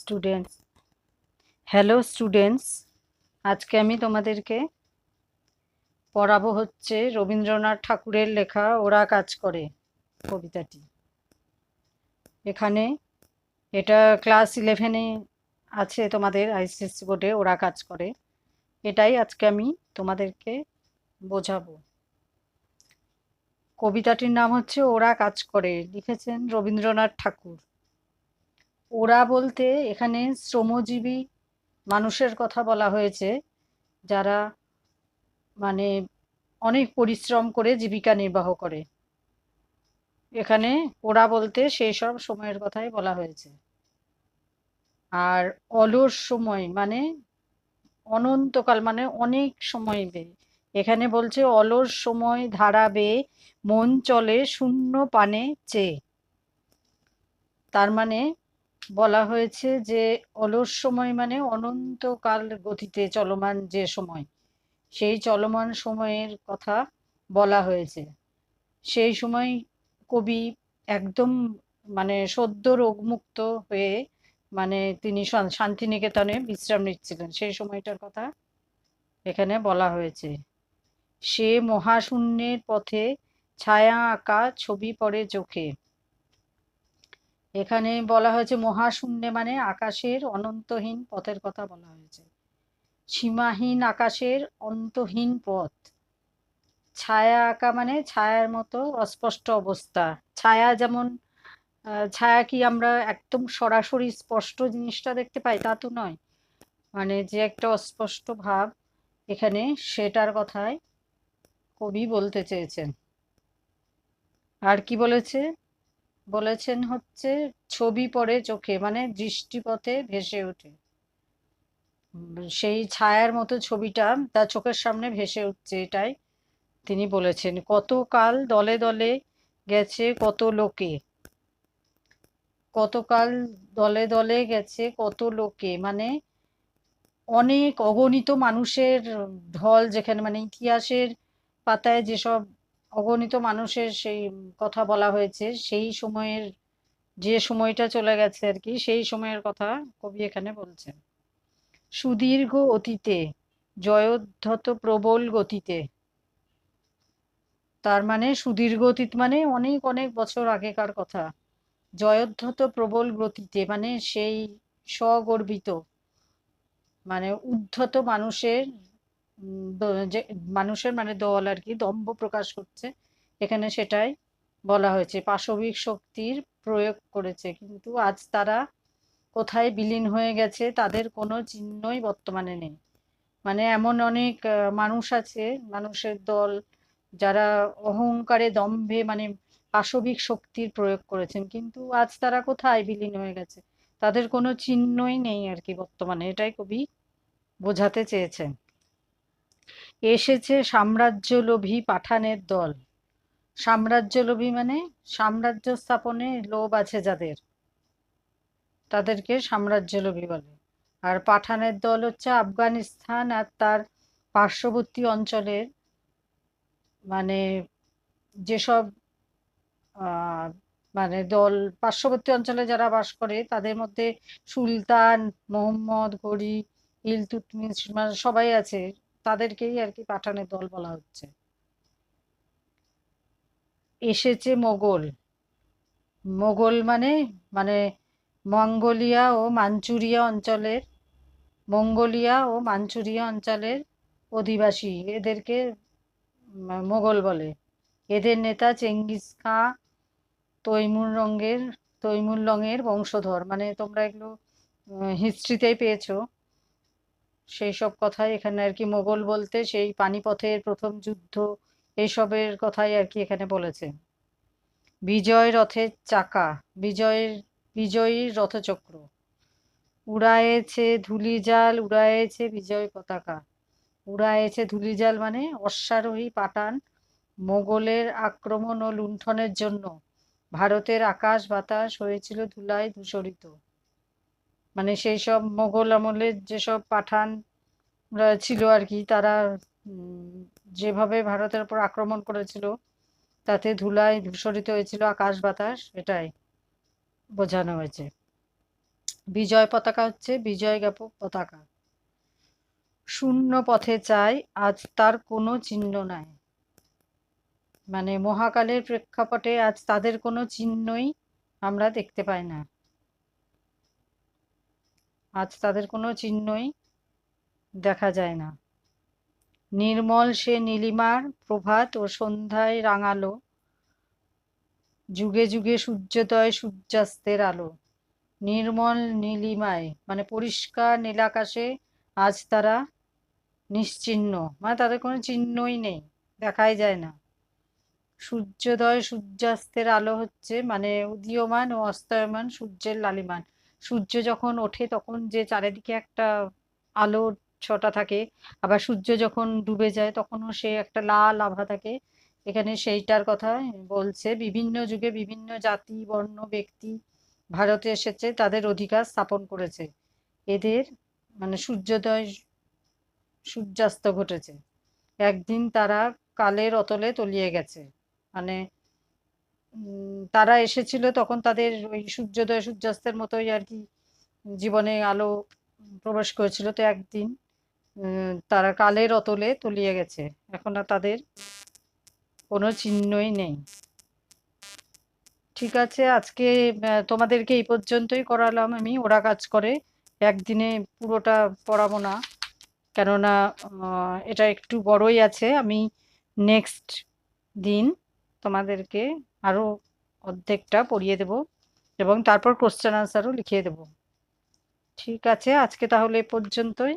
Students, hello students. আজকে আমি তোমাদেরকে পড়াবো হচ্ছে রবীন্দ্রনাথ ঠাকুরের লেখা ওরা কাজ করে কবিতাটি। এখানে এটা ক্লাস 11-এ আছে, তোমাদের আইসিএসসি বোর্ডে ওরা কাজ করে। এটাই আজকে আমি তোমাদেরকে বোঝাবো। কবিতাটির নাম হচ্ছে ওরা কাজ করে, লিখেছেন রবীন্দ্রনাথ ঠাকুর। ওরা বলতে এখানে শ্রমজীবী মানুষের কথা বলা হয়েছে, যারা মানে অনেক পরিশ্রম করে জীবিকা নির্বাহ করে। এখানে ওরা বলতে সেই সব সময়ের কথাই বলা হয়েছে। আর অলস সময় মানে অনন্তকাল, মানে অনেক সময় বেয়ে এখানে বলছে অলস সময় ধারা বেয়ে মন চলে শূন্য পানে চেয়ে। তার মানে বলা হয়েছে যে অলস সময় মানে অনন্তকাল গতিতে চলমান যে সময়, সেই চলমান সময়ের কথা বলা হয়েছে। সেই সময় কবি একদম মানে সদ্য রোগমুক্ত হয়ে তিনি শান্তিনিকেতনে বিশ্রাম নিচ্ছিলেন, সেই সময়টার কথা এখানে বলা হয়েছে। সে মহাশূন্যের পথে ছায়া আঁকা ছবি পড়ে চোখে। এখানে বলা হয়েছে মহাশূন্যে মানে আকাশের অনন্তহীন পথের কথা বলা হয়েছে। সীমাহীন আকাশের অন্তহীন পথ। ছায়া আঁকা মানে ছায়ার মতো অস্পষ্ট অবস্থা। ছায়া যেমন ছায়া কি আমরা একদম সরাসরি স্পষ্ট জিনিসটা দেখতে পাই তা তো নয়, মানে যে একটা অস্পষ্ট ভাব এখানে, সেটার কথাই কবি বলতে চেয়েছেন। আর কি বলেছে, বলেছেন হচ্ছে ছবি পড়ে চোখে মানে দৃষ্টিপথে ভেসে ওঠে। সেই ছায়ার মতো ছবিটা তার চোখের সামনে ভেসে উঠছে, এটাই তিনি বলেছেন। কতকাল দলে দলে গেছে কত লোকে। কতকাল দলে দলে গেছে কত লোকে মানে অনেক অগণিত মানুষের ঢল, যেখানে মানে ইতিহাসের পাতায় যেসব অগণিত মানুষের সেই কথা বলা হয়েছে, সেই সময়ের যে সময়টা চলে গেছে আর কি, সেই সময়ের কথা কবি এখানে বলছেন। সুদীর্ঘ অতীতে জয়োদ্ধত প্রবল গতিতে। তার মানে সুদীর্ঘ অতীত মানে অনেক অনেক বছর আগেকার কথা। জয়োদ্ধত প্রবল গতিতে মানে সেই স্বগর্বিত মানে উদ্ধত মানুষের যে মানুষের মানে দল আর কি, দম্ভ প্রকাশ করছে এখানে, সেটাই বলা হয়েছে। পাশবিক শক্তির প্রয়োগ করেছে, কিন্তু আজ তারা কোথায় বিলীন হয়ে গেছে তাদের কোনো চিহ্নই বর্তমানে নেই। মানে এমন অনেক মানুষ আছে, মানুষের দল, যারা অহংকারে দম্ভে মানে পাশবিক শক্তির প্রয়োগ করেছেন, কিন্তু আজ তারা কোথায় বিলীন হয়ে গেছে, তাদের কোনো চিহ্নই নেই আর কি বর্তমানে, এটাই কবি বোঝাতে চেয়েছেন। এসেছে সাম্রাজ্যলোভী পাঠানের দল। সাম্রাজ্যলোভী মানে সাম্রাজ্য স্থাপনে লোভ আছে যাদের, তাদেরকে সাম্রাজ্যলোভী বলে। আর পাঠানের দল হচ্ছে আফগানিস্তান আর তার পার্শ্ববর্তী অঞ্চলের মানে যেসব আহ মানে দল পার্শ্ববর্তী অঞ্চলে যারা বাস করে, তাদের মধ্যে সুলতান, মোহাম্মদ ঘুরি, ইলতুৎমিশ মানে সবাই আছে, তাদেরকেই আর কি পাঠানের দল বলা হচ্ছে। এসেছে মোগল। মোগল মানে মানে মঙ্গোলিয়া ও মাঞ্চুরিয়া অঞ্চলের, মঙ্গোলিয়া ও মাঞ্চুরিয়া অঞ্চলের অধিবাসী, এদেরকে মোগল বলে। এদের নেতা চেঙ্গিস খাঁ তৈমুরলঙের বংশধর। মানে তোমরা এগুলো হিস্ট্রিতেই পেয়েছো, সেই সব কথাই এখানে আর কি। মোগল বলতে সেই পানিপথের প্রথম যুদ্ধ, এইসবের কথাই আর কি এখানে বলেছে। বিজয় রথের চাকা, বিজয়ীর রথচক্র। উড়ায়েছে ধূলিজাল, উড়ায়েছে বিজয় পতাকা। উড়ায়েছে ধূলিজাল মানে অশ্বারোহী পাঠান মোগলের আক্রমণ ও লুণ্ঠনের জন্য ভারতের আকাশ বাতাস হয়েছিল ধুলায় ধূসরিত। মানে সেই সব মোগল আমলের যেসব পাঠান ছিল আর কি, তারা যেভাবে ভারতের উপর আক্রমণ করেছিল, তাতে ধুলায় ধূসরিত হয়েছিল আকাশ বাতাস, এটাই বোঝানো হয়েছে। বিজয় পতাকা হচ্ছে বিজয় জ্ঞাপক পতাকা। শূন্য পথে চাই, আজ তার কোনো চিহ্ন নাই। মানে মহাকালের প্রেক্ষাপটে আজ তাদের কোনো চিহ্নই আমরা দেখতে পাই না। আজ তাদের কোনো চিহ্নই দেখা যায় না। নির্মল সে নীলিমার প্রভাত ও সন্ধ্যায় রাঙালো, যুগে যুগে সূর্যোদয় সূর্যাস্তের আলো। নির্মল নীলিমায় মানে পরিষ্কার নীলাকাশে আজ তারা নিশ্চিহ্ন, মানে তাদের কোনো চিহ্নই নেই, দেখাই যায় না। সূর্যোদয় সূর্যাস্তের আলো হচ্ছে মানে উদীয়মান ও অস্তয়মান সূর্যের লালিমান। সূর্য যখন ওঠে তখন যে চারিদিকে একটা আলোর ছটা থাকে, আবার সূর্য যখন ডুবে যায় তখনও সে একটা লাল আভা থাকে। এখানে সেইটার কথা বলছে। বিভিন্ন যুগে বিভিন্ন জাতি বর্ণ ব্যক্তি ভারতে এসেছে, তাদের অধিকার স্থাপন করেছে। এদের মানে সূর্যোদয় সূর্যাস্ত ঘটেছে, একদিন তারা কালের অতলে তলিয়ে গেছে। মানে তারা এসেছিল তখন তাদের ওই সূর্যোদয় সূর্যাস্তের মতোই আর কি জীবনে আলো প্রবেশ করেছিল, তো একদিন তারা কালের অতলে তলিয়ে গেছে, এখন আর তাদের কোনো চিহ্নই নেই। ঠিক আছে, আজকে তোমাদেরকে এই পর্যন্তই করালাম আমি। ওরা কাজ করে একদিনে পুরোটা পড়াবো না, কেননা এটা একটু বড়ই আছে। আমি নেক্সট দিন তোমাদেরকে আরো অর্ধেকটা পড়িয়ে দেব এবং তারপর কোশ্চেন আনসারও লিখিয়ে দেব। ঠিক আছে, আজকে তাহলে এ পর্যন্তই।